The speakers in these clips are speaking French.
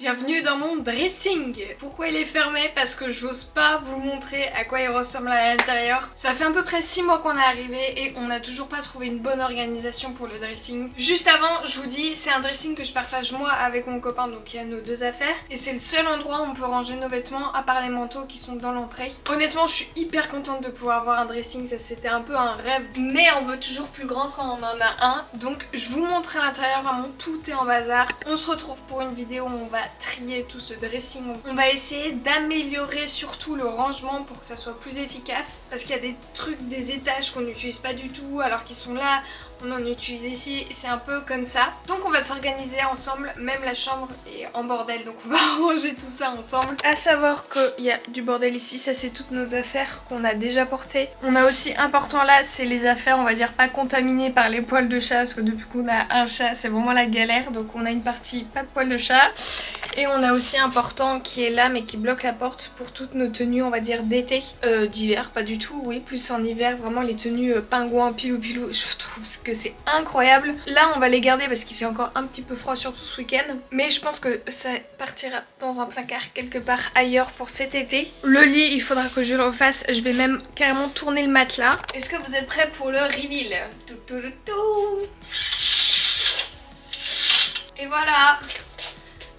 Bienvenue dans mon dressing. Pourquoi il est fermé? Parce que j'ose pas vous montrer à quoi il ressemble à l'intérieur. Ça fait à peu près 6 mois qu'on est arrivé et on n'a toujours pas trouvé une bonne organisation pour le dressing. Juste avant, je vous dis, c'est un dressing que je partage moi avec mon copain, donc il y a nos deux affaires. Et c'est le seul endroit où on peut ranger nos vêtements, à part les manteaux qui sont dans l'entrée. Honnêtement, je suis hyper contente de pouvoir avoir un dressing, ça c'était un peu un rêve. Mais on veut toujours plus grand quand on en a un. Donc je vous montre à l'intérieur, vraiment tout est en bazar. On se retrouve pour une vidéo où on va trier tout ce dressing. On va essayer d'améliorer surtout le rangement pour que ça soit plus efficace. Parce qu'il y a des trucs, des étages qu'on n'utilise pas du tout alors qu'ils sont là. On en utilise ici, c'est un peu comme ça. Donc on va s'organiser ensemble, même la chambre est en bordel, donc on va ranger tout ça ensemble. À savoir qu'il y a du bordel ici, ça c'est toutes nos affaires qu'on a déjà portées. On a aussi important là, c'est les affaires, on va dire pas contaminées par les poils de chat, parce que depuis qu'on a un chat, c'est vraiment la galère. Donc on a une partie pas de poils de chat. Et on a aussi important qui est là mais qui bloque la porte pour toutes nos tenues, on va dire d'été, d'hiver, pas du tout, oui, plus en hiver, vraiment les tenues pingouins, pilou, je trouve que c'est incroyable. Là on va les garder parce qu'il fait encore un petit peu froid, surtout ce week-end, mais je pense que ça partira dans un placard quelque part ailleurs pour cet été. Le lit, il faudra que je le refasse, je vais même carrément tourner le matelas. Est-ce que vous êtes prêts pour le reveal? Et voilà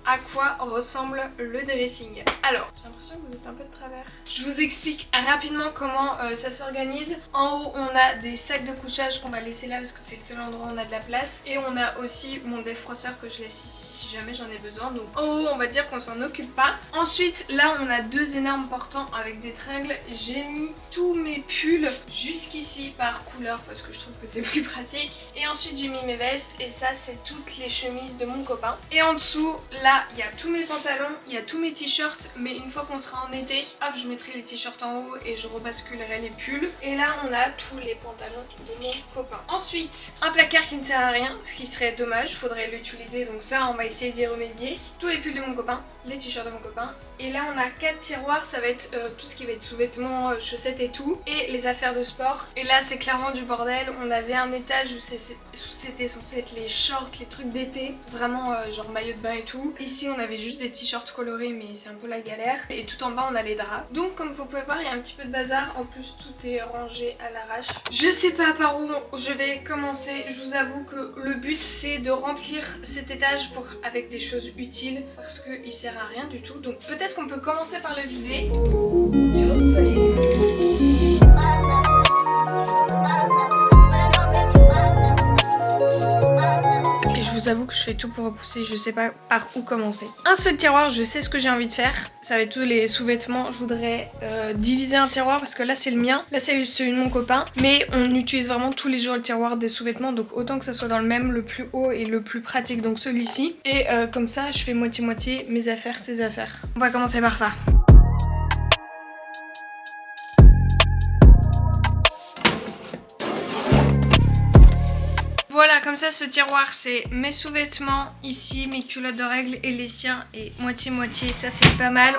à quoi ressemble le dressing. Alors, j'ai l'impression que vous êtes un peu de travers. Je vous explique rapidement comment ça s'organise. En haut, on a des sacs de couchage qu'on va laisser là parce que c'est le seul endroit où on a de la place. Et on a aussi mon défroisseur que je laisse ici si jamais j'en ai besoin. Donc en haut, on va dire qu'on s'en occupe pas. Ensuite, là, on a deux énormes portants avec des tringles. J'ai mis tous mes pulls jusqu'ici par couleur parce que je trouve que c'est plus pratique. Et ensuite, j'ai mis mes vestes et ça, c'est toutes les chemises de mon copain. Et en dessous, là, il y a tous mes pantalons, il y a tous mes t-shirts, mais une fois qu'on sera en été, hop, je mettrai les t-shirts en haut et je rebasculerai les pulls. Et là, on a tous les pantalons de mon copain. Ensuite, un placard qui ne sert à rien, ce qui serait dommage, faudrait l'utiliser, donc ça, on va essayer d'y remédier. Tous les pulls de mon copain, les t-shirts de mon copain. Et là, on a 4 tiroirs, ça va être tout ce qui va être sous-vêtements, chaussettes et tout. Et les affaires de sport. Et là, c'est clairement du bordel. On avait un étage où c'était censé être les shorts, les trucs d'été. Vraiment, genre maillot de bain et tout. Ici, on avait juste des t-shirts colorés, mais c'est un peu la galère. Et tout en bas, on a les draps. Donc, comme vous pouvez voir, il y a un petit peu de bazar. En plus, tout est rangé à l'arrache. Je sais pas par où je vais commencer. Je vous avoue que le but, c'est de remplir cet étage avec des choses utiles. Parce qu'il sert à rien du tout. Donc, peut-être qu'on peut commencer par le vider. Et je vous avoue que je fais tout pour repousser, je sais pas par où commencer. Un seul tiroir, je sais ce que j'ai envie de faire. Ça va être tous les sous-vêtements. Je voudrais diviser un tiroir parce que là c'est le mien, là c'est celui de mon copain. Mais on utilise vraiment tous les jours le tiroir des sous-vêtements, donc autant que ça soit dans le même, le plus haut et le plus pratique, donc celui-ci. Et comme ça, je fais moitié-moitié, mes affaires, ses affaires. On va commencer par ça. Voilà, comme ça, ce tiroir, c'est mes sous-vêtements, ici, mes culottes de règles et les siens, et moitié-moitié, ça c'est pas mal.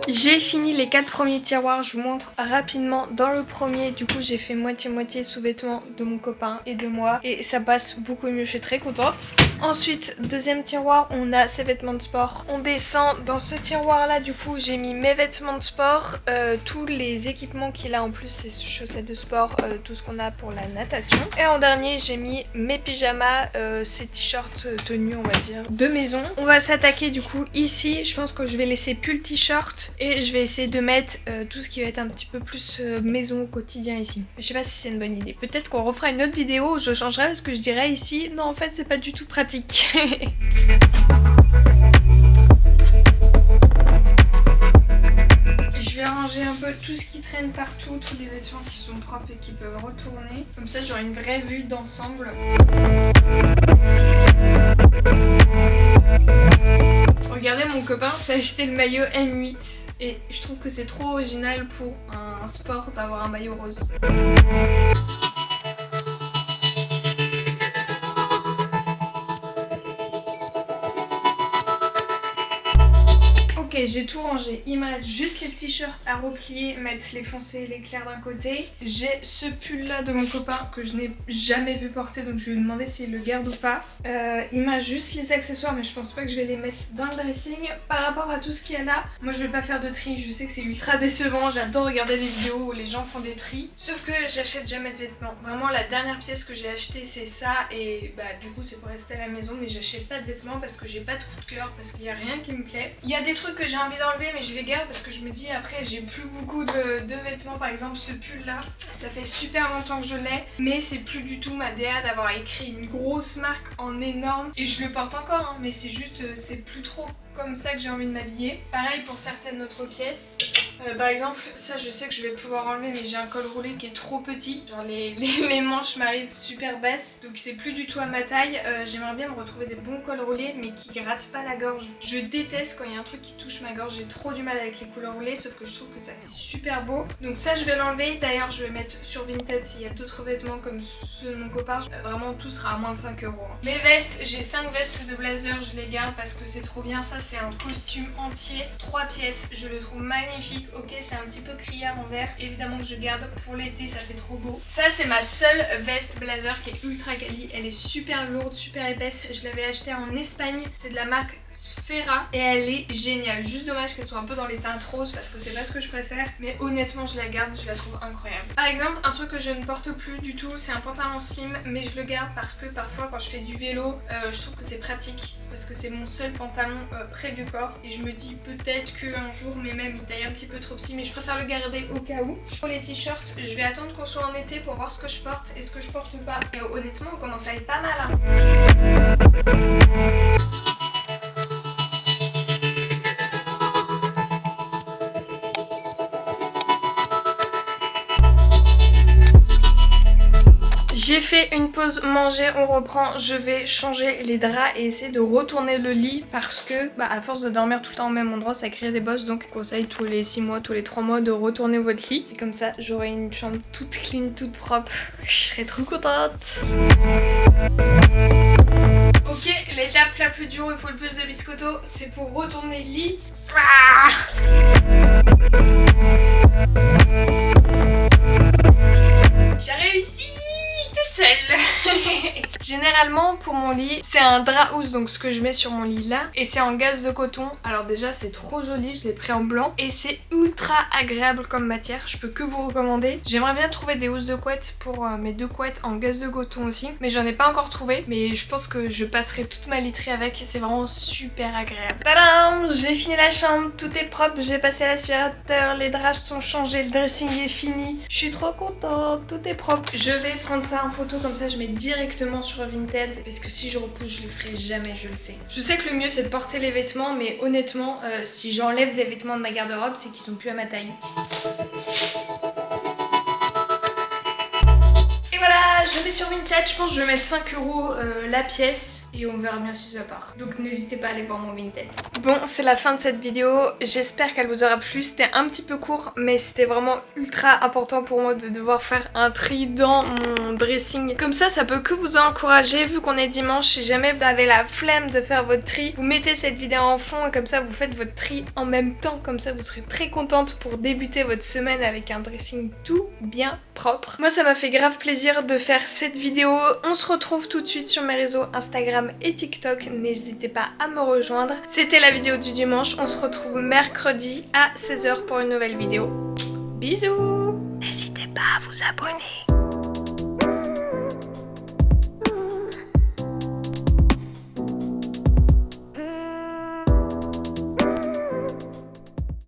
J'ai fini les 4 premiers tiroirs, je vous montre rapidement. Dans le premier, du coup, j'ai fait moitié-moitié sous-vêtements de mon copain et de moi. Et ça passe beaucoup mieux, je suis très contente. Ensuite, deuxième tiroir, on a ses vêtements de sport. On descend dans ce tiroir-là, du coup, j'ai mis mes vêtements de sport, tous les équipements qu'il a en plus, ses chaussettes de sport, tout ce qu'on a pour la natation. Et en dernier, j'ai mis mes pyjamas, ces t-shirts tenues, on va dire, de maison. On va s'attaquer, du coup, ici. Je pense que je vais laisser pull t-shirt. Et je vais essayer de mettre tout ce qui va être un petit peu plus maison au quotidien ici. Je sais pas si c'est une bonne idée. Peut-être qu'on refera une autre vidéo où je changerai parce que je dirais ici, non en fait c'est pas du tout pratique. Je vais ranger un peu tout ce qui traîne partout, tous les vêtements qui sont propres et qui peuvent retourner. Comme ça j'aurai une vraie vue d'ensemble. Regardez, mon copain s'est acheté le maillot M8 et je trouve que c'est trop original pour un sport d'avoir un maillot rose. Ok, Ok, j'ai tout rangé. Il me reste juste les t-shirts à replier, mettre les foncés et les clairs d'un côté. J'ai ce pull là de mon copain que je n'ai jamais vu porter, donc je vais lui demander s'il le garde ou pas. Il me reste juste les accessoires, mais je pense pas que je vais les mettre dans le dressing. Par rapport à tout ce qu'il y a là, moi je vais pas faire de tri, je sais que c'est ultra décevant. J'adore regarder des vidéos où les gens font des tris. Sauf que j'achète jamais de vêtements. Vraiment, la dernière pièce que j'ai achetée c'est ça, et bah du coup c'est pour rester à la maison, mais j'achète pas de vêtements parce que j'ai pas de coup de cœur, parce qu'il y a rien qui me plaît. Il y a des trucs que j'ai envie d'enlever, mais je les garde parce que je me dis après j'ai plus beaucoup de vêtements. Par exemple ce pull là, ça fait super longtemps que je l'ai, mais c'est plus du tout ma DA d'avoir écrit une grosse marque en énorme, et je le porte encore hein, mais c'est juste c'est plus trop comme ça que j'ai envie de m'habiller. Pareil pour certaines autres pièces. Par exemple, ça je sais que je vais pouvoir enlever, mais j'ai un col roulé qui est trop petit. Genre les manches m'arrivent super basses, donc c'est plus du tout à ma taille. J'aimerais bien me retrouver des bons cols roulés, mais qui grattent pas la gorge. Je déteste quand il y a un truc qui touche ma gorge, j'ai trop du mal avec les cols roulés, sauf que je trouve que ça fait super beau. Donc ça je vais l'enlever. D'ailleurs je vais mettre sur Vinted s'il y a d'autres vêtements comme ceux de mon copain. Vraiment tout sera à moins de 5 €. Mes vestes, j'ai 5 vestes de blazer, je les garde parce que c'est trop bien. Ça c'est un costume entier, 3 pièces, je le trouve magnifique. Ok, c'est un petit peu criard en vert, évidemment que je garde pour l'été, ça fait trop beau. Ça c'est ma seule veste blazer qui est ultra quali, elle est super lourde, super épaisse. Je l'avais achetée en Espagne, c'est de la marque Sfera et elle est géniale. Juste dommage qu'elle soit un peu dans les teintes roses parce que c'est pas ce que je préfère, mais honnêtement je la garde, je la trouve incroyable. Par exemple, un truc que je ne porte plus du tout, c'est un pantalon slim, mais je le garde parce que parfois quand je fais du vélo, je trouve que c'est pratique parce que c'est mon seul pantalon près du corps, et je me dis peut-être qu'un jour, mais même il taille un petit peu trop petit, mais je préfère le garder au cas où. Pour les t-shirts, je vais attendre qu'on soit en été pour voir ce que je porte et ce que je porte pas. Et honnêtement on commence à être pas mal hein. J'ai fait une pause manger, on reprend, je vais changer les draps et essayer de retourner le lit parce que à force de dormir tout le temps au même endroit ça crée des bosses, donc je conseille tous les 6 mois, tous les 3 mois de retourner votre lit. Et comme ça j'aurai une chambre toute clean, toute propre, je serai trop contente. Ok, l'étape la plus dure, il faut le plus de biscotto, c'est pour retourner le lit. J'ai réussi toute seule. Généralement pour mon lit c'est un drap housse, donc ce que je mets sur mon lit là, et c'est en gaze de coton. Alors déjà c'est trop joli, je l'ai pris en blanc et c'est ultra agréable comme matière, je peux que vous recommander. J'aimerais bien trouver des housses de couette pour mes 2 couettes en gaze de coton aussi, mais j'en ai pas encore trouvé, mais je pense que je passerai toute ma literie avec, c'est vraiment super agréable. Tadam, j'ai fini la chambre, tout est propre, j'ai passé l'aspirateur, les draps sont changés, le dressing est fini, je suis trop contente, tout est propre. Je vais prendre ça en photo, comme ça je mets directement sur Vinted, parce que si je repousse je le ferai jamais, je le sais. Je sais que le mieux c'est de porter les vêtements, mais honnêtement si j'enlève des vêtements de ma garde-robe c'est qu'ils sont plus à ma taille. Et voilà, je vais sur Vinted, je pense que je vais mettre 5 € la pièce et on verra bien si ça part. Donc n'hésitez pas à aller voir mon Vinted. Bon, c'est la fin de cette vidéo, j'espère qu'elle vous aura plu. C'était un petit peu court, mais c'était vraiment ultra important pour moi de devoir faire un tri dans mon dressing. Comme ça peut que vous encourager, vu qu'on est dimanche. Si jamais vous avez la flemme de faire votre tri, vous mettez cette vidéo en fond et comme ça vous faites votre tri en même temps. Comme ça vous serez très contente pour débuter votre semaine avec un dressing tout bien propre. Moi ça m'a fait grave plaisir de faire cette vidéo. On se retrouve tout de suite sur mes réseaux Instagram et TikTok, n'hésitez pas à me rejoindre. C'était la vidéo du dimanche, on se retrouve mercredi à 16 h pour une nouvelle vidéo. Bisous! N'hésitez pas à vous abonner.